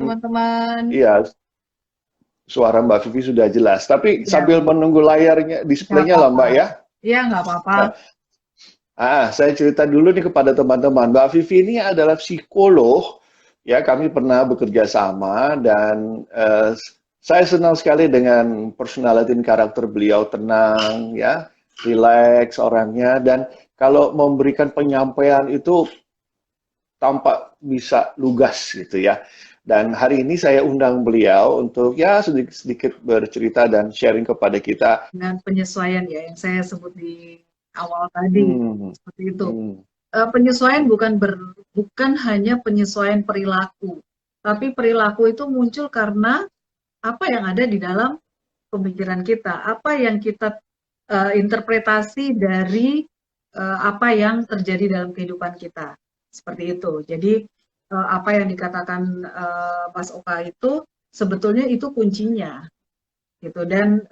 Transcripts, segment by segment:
teman-teman. Iya, suara Mbak Vivi sudah jelas. Tapi Ya, sambil menunggu layarnya, nggak displaynya lah apa-apa. Mbak ya. Ya, nggak apa-apa. Nah, saya cerita dulu nih kepada teman-teman. Mbak Vivi ini adalah psikolog. Ya, kami pernah bekerja sama dan saya senang sekali dengan personality dan karakter beliau tenang, ya, relax orangnya dan kalau memberikan penyampaian itu tampak bisa lugas gitu ya. Dan hari ini saya undang beliau untuk ya sedikit-sedikit bercerita dan sharing kepada kita. Dengan penyesuaian ya, yang saya sebut di awal tadi. Hmm, Seperti itu. hmm, Penyesuaian bukan hanya penyesuaian perilaku, tapi perilaku itu muncul karena apa yang ada di dalam pemikiran kita, apa yang kita interpretasi dari apa yang terjadi dalam kehidupan kita, seperti itu. Jadi apa yang dikatakan Mas Oka itu sebetulnya itu kuncinya, gitu. Dan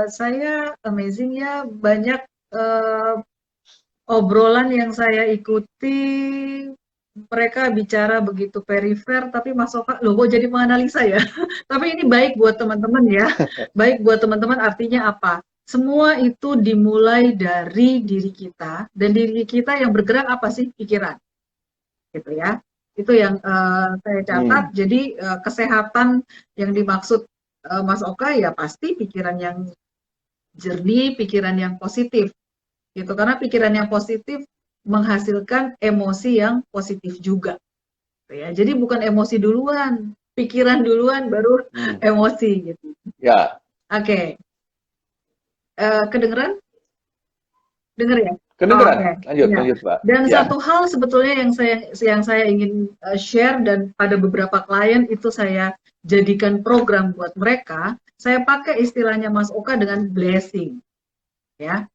saya amazing ya, banyak obrolan yang saya ikuti, mereka bicara begitu perifer, tapi Mas Oka, loh kok jadi menganalisa ya? Tapi ini baik buat teman-teman ya. Baik buat teman-teman artinya apa? Semua itu dimulai dari diri kita, dan diri kita yang bergerak apa sih? Pikiran, gitu ya. Itu yang saya catat, hmm. jadi kesehatan yang dimaksud Mas Oka ya pasti pikiran yang jernih, pikiran yang positif, gitu. Karena pikiran yang positif menghasilkan emosi yang positif juga, gitu ya. Jadi bukan emosi duluan, pikiran duluan baru Hmm. emosi gitu. Ya, Oke. Kedengeran? Denger ya? kedengeran. Oke. Lanjut, Ya. lanjut, Pak. Dan Ya. satu hal sebetulnya yang saya ingin share, dan pada beberapa klien itu saya jadikan program buat mereka, saya pakai istilahnya Mas Oka dengan blessing. Ya,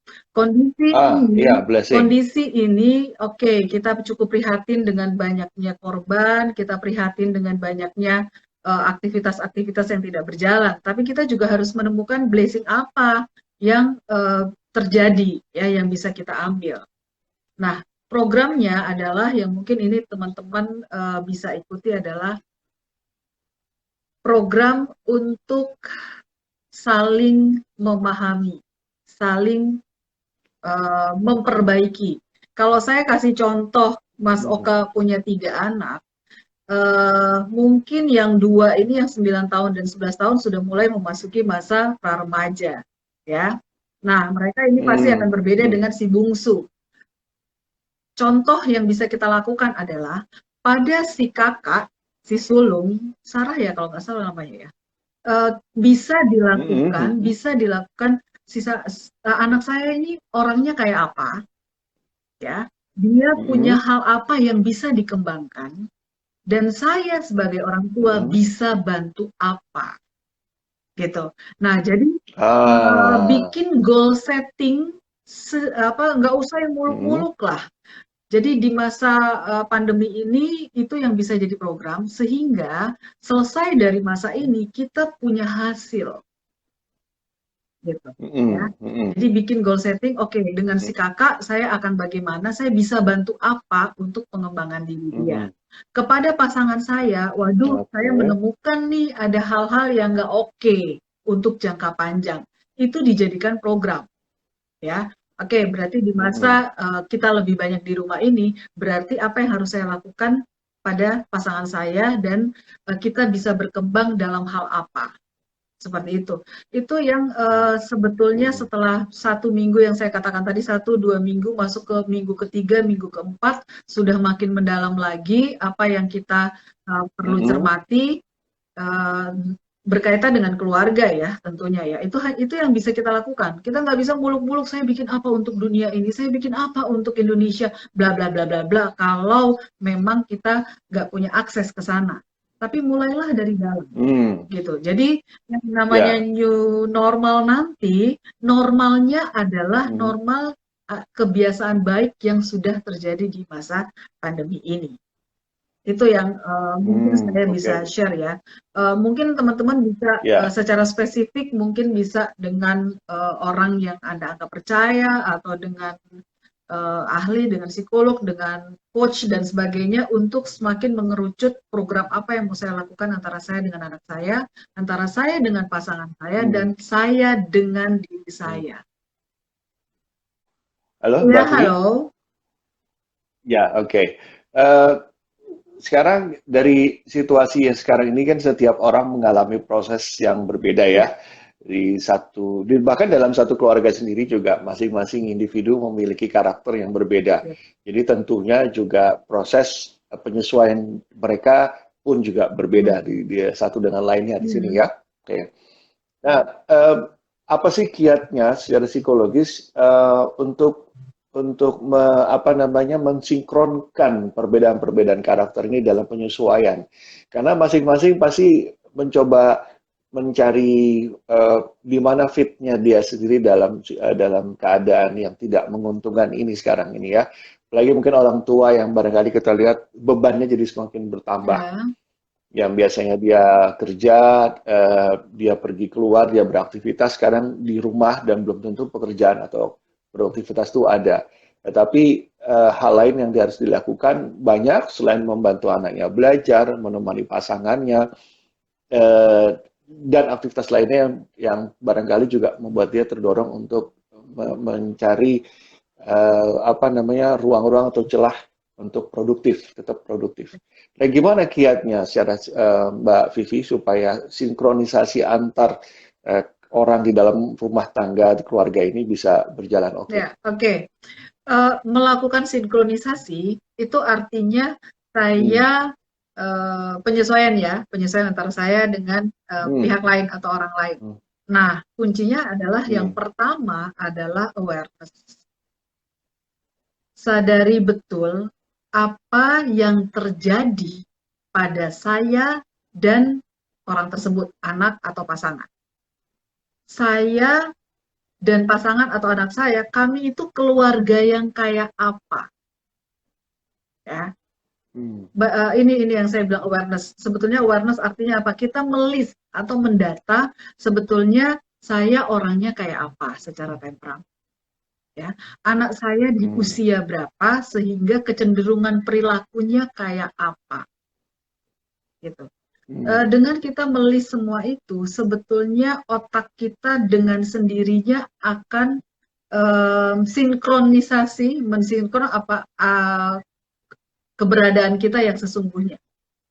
Iya, blessing. kondisi ini oke, kita cukup prihatin dengan banyaknya korban, kita prihatin dengan banyaknya aktivitas-aktivitas yang tidak berjalan, tapi kita juga harus menemukan blessing apa yang terjadi ya, yang bisa kita ambil. Nah, programnya adalah yang mungkin ini teman-teman bisa ikuti, adalah program untuk saling memahami, saling memperbaiki. Kalau saya kasih contoh, Mas Hmm. Oka punya 3 anak, mungkin yang 2 ini, yang 9 tahun dan 11 tahun, sudah mulai memasuki masa pra-remaja, ya. Nah, mereka ini pasti akan Hmm. berbeda Hmm. dengan si bungsu. Contoh yang bisa kita lakukan adalah pada si kakak, si sulung, Sarah ya kalau nggak salah namanya ya, Hmm. Hmm. bisa dilakukan sisa anak saya ini orangnya kayak apa, ya, dia punya Hmm. hal apa yang bisa dikembangkan, dan saya sebagai orang tua Hmm. bisa bantu apa, gitu. Nah, jadi Ah. bikin goal setting, nggak usah yang Hmm. muluk-muluk lah. Jadi di masa pandemi ini itu yang bisa jadi program, sehingga selesai dari masa ini kita punya hasil, gitu ya. Hmm. Hmm. Jadi bikin goal setting, oke, dengan si kakak saya akan bagaimana, saya bisa bantu apa untuk pengembangan diri dia. Hmm. Kepada pasangan saya, waduh, saya Oke. menemukan nih ada hal-hal yang nggak oke untuk jangka panjang. Itu dijadikan program, ya. Oke, berarti di Hmm. masa kita lebih banyak di rumah ini, berarti apa yang harus saya lakukan pada pasangan saya, dan kita bisa berkembang dalam hal apa. Seperti itu. Itu yang sebetulnya Hmm. setelah 1 minggu yang saya katakan tadi, 1-2 minggu, masuk ke minggu ketiga, minggu keempat, sudah makin mendalam lagi apa yang kita perlu Hmm. cermati, uh, berkaitan dengan keluarga ya, tentunya ya. Itu yang bisa kita lakukan. Kita nggak bisa muluk-muluk saya bikin apa untuk dunia ini, saya bikin apa untuk Indonesia, bla bla bla bla bla, kalau memang kita nggak punya akses ke sana. Tapi mulailah dari dalam, Hmm. gitu. Jadi yang namanya Ya. new normal nanti, normalnya adalah Hmm. normal kebiasaan baik yang sudah terjadi di masa pandemi ini. Itu yang mungkin Hmm. saya bisa Oke. share ya. Mungkin teman-teman bisa Ya. secara spesifik, mungkin bisa dengan orang yang Anda anggap percaya, atau dengan ahli, dengan psikolog, dengan coach dan sebagainya untuk semakin mengerucut program apa yang mau saya lakukan antara saya dengan anak saya, antara saya dengan pasangan saya, dan saya dengan diri saya. Halo, Ya, Mbak Vivi? halo. Ya, oke. Sekarang dari situasi yang sekarang ini kan setiap orang mengalami proses yang berbeda ya. Ya, Bahkan dalam satu keluarga sendiri juga masing-masing individu memiliki karakter yang berbeda. ya. Jadi tentunya juga proses penyesuaian mereka pun juga berbeda di satu dengan lainnya di sini Hmm. ya. Oke. Nah, apa sih kiatnya secara psikologis untuk apa namanya mensinkronkan perbedaan-perbedaan karakter ini dalam penyesuaian? Karena masing-masing pasti mencoba mencari di mana fitnya dia sendiri dalam keadaan yang tidak menguntungkan ini sekarang ini ya. Apalagi mungkin orang tua yang barangkali kita lihat bebannya jadi semakin bertambah, Ya, yang biasanya dia kerja, dia pergi keluar, dia beraktivitas, sekarang di rumah dan belum tentu pekerjaan atau produktivitas itu ada. Tetapi hal lain yang dia harus dilakukan banyak selain membantu anaknya belajar, menemani pasangannya, eh, dan aktivitas lainnya yang barangkali juga membuat dia terdorong untuk mencari apa namanya ruang-ruang atau celah untuk produktif, tetap produktif. Nah, gimana kiatnya secara Mbak Vivi supaya sinkronisasi antar orang di dalam rumah tangga keluarga ini bisa berjalan oke? ya, oke. Melakukan sinkronisasi itu artinya Hmm, saya penyesuaian ya, penyesuaian antara saya dengan hmm, pihak lain atau orang lain. hmm, Nah, kuncinya adalah yang hmm, pertama adalah awareness. Sadari betul apa yang terjadi pada saya dan orang tersebut, anak atau pasangan. Saya dan pasangan atau anak saya, kami itu keluarga yang kayak apa, ya. hmm, Ini yang saya bilang awareness. Sebetulnya awareness artinya apa? Kita melis atau mendata sebetulnya saya orangnya kayak apa secara temperam. Ya, anak saya di hmm, usia berapa sehingga kecenderungan perilakunya kayak apa, gitu. hmm, Dengan kita melis semua itu, sebetulnya otak kita dengan sendirinya akan sinkronisasi, mensinkron apa keberadaan kita yang sesungguhnya.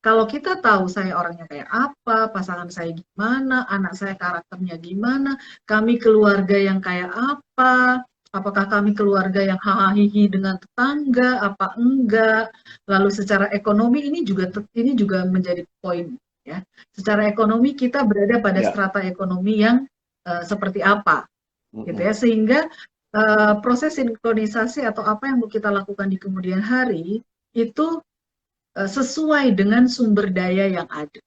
Kalau kita tahu saya orangnya kayak apa, pasangan saya gimana, anak saya karakternya gimana, kami keluarga yang kayak apa, apakah kami keluarga yang hahaha dengan tetangga, apa enggak, lalu secara ekonomi ini juga menjadi poin ya. Secara ekonomi kita berada pada ya, strata ekonomi yang seperti apa, gitu hmm, ya, sehingga proses sinkronisasi atau apa yang mau kita lakukan di kemudian hari itu sesuai dengan sumber daya yang ada.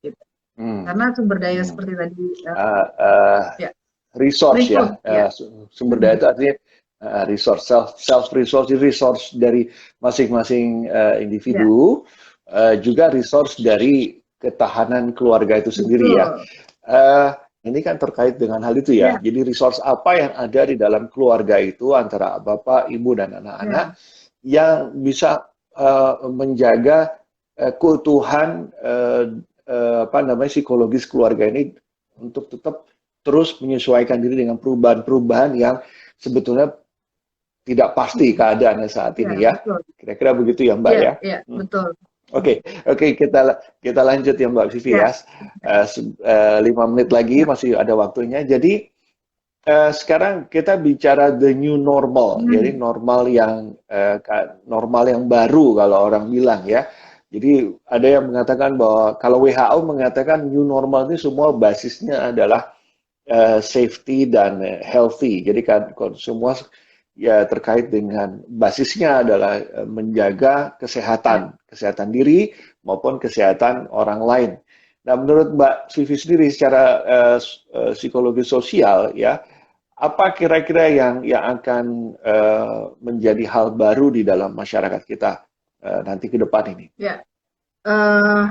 Gitu. hmm, Karena sumber daya hmm. seperti tadi, Uh, uh, ya, resource ya, resource, ya. sumber daya itu artinya resource, self resource, resource dari masing-masing Ya, individu, juga resource dari ketahanan keluarga itu sendiri ya. betul. Uh, ini kan terkait dengan hal itu ya. Ya, Jadi resource apa yang ada di dalam keluarga itu antara bapak, ibu dan anak-anak ya, yang bisa menjaga keutuhan apa namanya psikologis keluarga ini untuk tetap terus menyesuaikan diri dengan perubahan-perubahan yang sebetulnya tidak pasti keadaannya saat ya, ini ya. betul. Kira-kira begitu ya Mbak Ya, ya. ya, Hmm. betul. Oke, oke, kita lanjut ya Mbak Vivi Ya, ya. 5 menit lagi ya. masih ada waktunya. Jadi sekarang kita bicara the new normal, jadi Hmm. normal yang baru kalau orang bilang ya. Jadi ada yang mengatakan bahwa kalau WHO mengatakan new normal ini semua basisnya adalah safety dan healthy. Jadi kan semua ya terkait dengan basisnya adalah menjaga Ya. kesehatan diri maupun kesehatan orang lain. Nah, menurut Mbak Vivi sendiri secara psikologi sosial ya, apa kira-kira yang akan menjadi hal baru di dalam masyarakat kita nanti ke depan ini? Ya. Eh,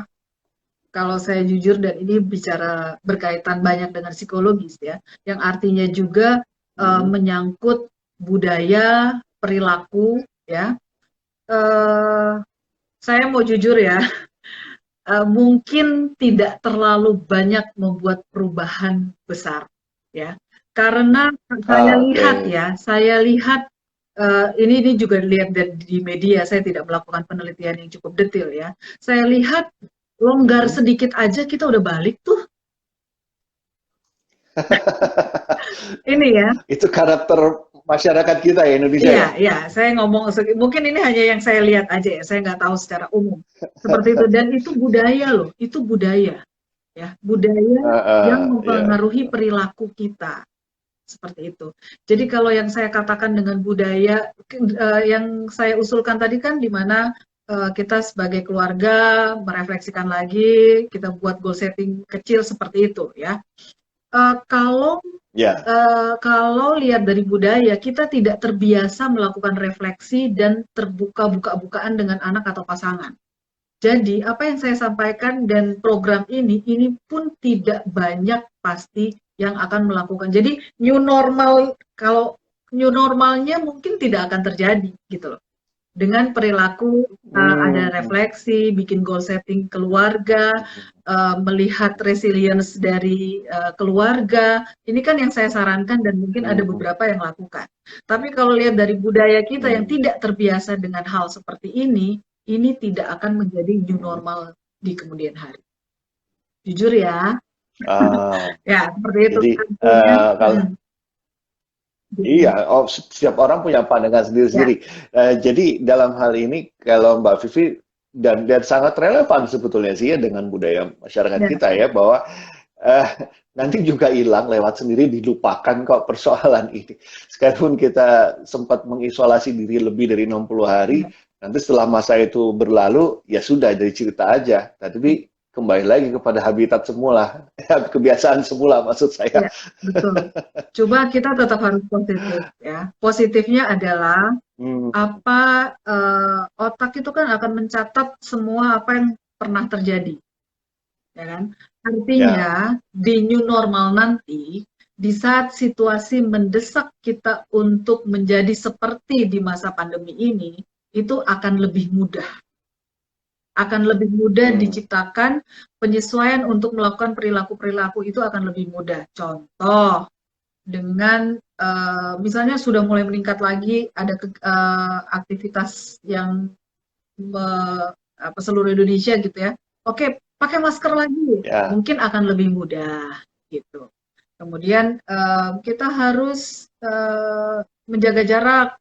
Kalau saya jujur dan ini bicara berkaitan banyak dengan psikologis ya, yang artinya juga Mhm, menyangkut budaya, perilaku, ya. Saya mau jujur ya, mungkin tidak terlalu banyak membuat perubahan besar, ya. Karena saya lihat ini juga lihat di media, saya tidak melakukan penelitian yang cukup detail ya. Saya lihat longgar sedikit aja kita udah balik tuh. Ini ya. Itu karakter masyarakat kita ya Indonesia Iya, ya? ya, saya ngomong mungkin ini hanya yang saya lihat aja ya, saya nggak tahu secara umum seperti itu. Dan itu budaya loh, itu budaya ya, budaya yang Ya. mempengaruhi perilaku kita seperti itu. Jadi kalau yang saya katakan dengan budaya yang saya usulkan tadi kan di mana kita sebagai keluarga merefleksikan lagi, kita buat goal setting kecil seperti itu ya. Kalau Ya. Kalau lihat dari budaya, kita tidak terbiasa melakukan refleksi dan terbuka buka-bukaan dengan anak atau pasangan. Jadi, apa yang saya sampaikan dan program ini pun tidak banyak pasti yang akan melakukan. Jadi, new normal, kalau new normalnya mungkin tidak akan terjadi, gitu loh. Dengan perilaku ada refleksi, bikin goal setting keluarga, melihat resilience dari keluarga. Ini kan yang saya sarankan dan mungkin ada beberapa yang lakukan. Tapi kalau lihat dari budaya kita yang tidak terbiasa dengan hal seperti ini tidak akan menjadi new normal di kemudian hari. Jujur ya. Ya, seperti itu. Jadi kalau iya, setiap orang punya pandangan sendiri-sendiri. Jadi dalam hal ini kalau Mbak Vivi dan sangat relevan sebetulnya sih ya dengan budaya masyarakat kita ya bahwa nanti juga hilang lewat sendiri, dilupakan kok persoalan ini. Sekalipun kita sempat mengisolasi diri lebih dari 60 hari, nanti setelah masa itu berlalu ya sudah jadi cerita aja. Tapi kembali lagi kepada habitat semula, kebiasaan semula maksud saya. Ya, betul. Coba kita tetap harus positif ya. Positifnya adalah otak itu kan akan mencatat semua apa yang pernah terjadi, ya kan? Artinya di new normal nanti, di saat situasi mendesak kita untuk menjadi seperti di masa pandemi ini, itu akan lebih mudah. Akan lebih mudah diciptakan penyesuaian untuk melakukan perilaku-perilaku itu akan lebih mudah. Contoh, dengan misalnya sudah mulai meningkat lagi, ada aktivitas yang seluruh Indonesia gitu ya. Oke, pakai masker lagi, mungkin akan lebih mudah gitu. Kemudian kita harus menjaga jarak,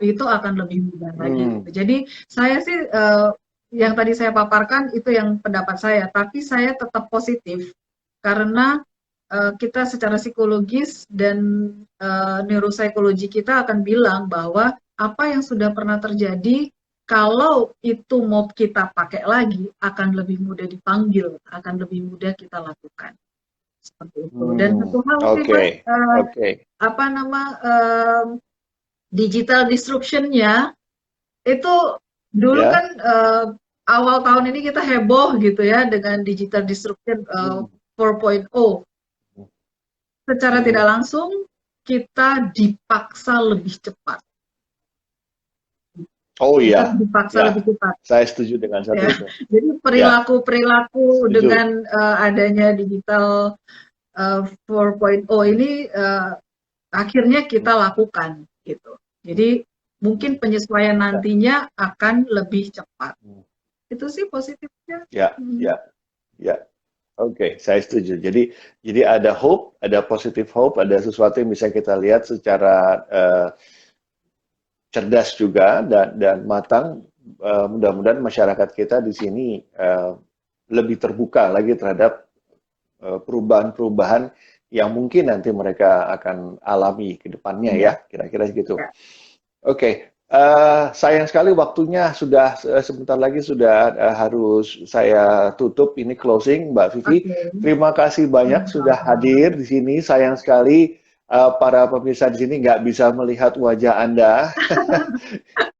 itu akan lebih mudah lagi. Gitu. Jadi saya sih yang tadi saya paparkan itu yang pendapat saya, tapi saya tetap positif karena kita secara psikologis dan neuropsikologi kita akan bilang bahwa apa yang sudah pernah terjadi kalau itu mau kita pakai lagi akan lebih mudah dipanggil, akan lebih mudah kita lakukan seperti itu. Dan satu hal digital disruption-nya itu dulu kan awal tahun ini kita heboh gitu ya dengan digital disruption 4.0. Secara tidak langsung kita dipaksa lebih cepat. Oh iya, dipaksa lebih cepat. Saya setuju dengan satu itu. Jadi perilaku dengan adanya digital 4.0 ini akhirnya kita lakukan gitu. Jadi mungkin penyesuaian nantinya akan lebih cepat. Itu sih positifnya. Ya. Oke, saya setuju. Jadi ada hope, ada positive hope, ada sesuatu yang bisa kita lihat secara cerdas juga dan matang. Mudah-mudahan masyarakat kita di sini lebih terbuka lagi terhadap perubahan-perubahan yang mungkin nanti mereka akan alami ke depannya ya, kira-kira gitu. Oke. Sayang sekali waktunya sudah sebentar lagi sudah harus saya tutup ini closing Mbak Vivi. Terima kasih banyak sudah hadir di sini. Sayang sekali para pemirsa di sini nggak bisa melihat wajah Anda.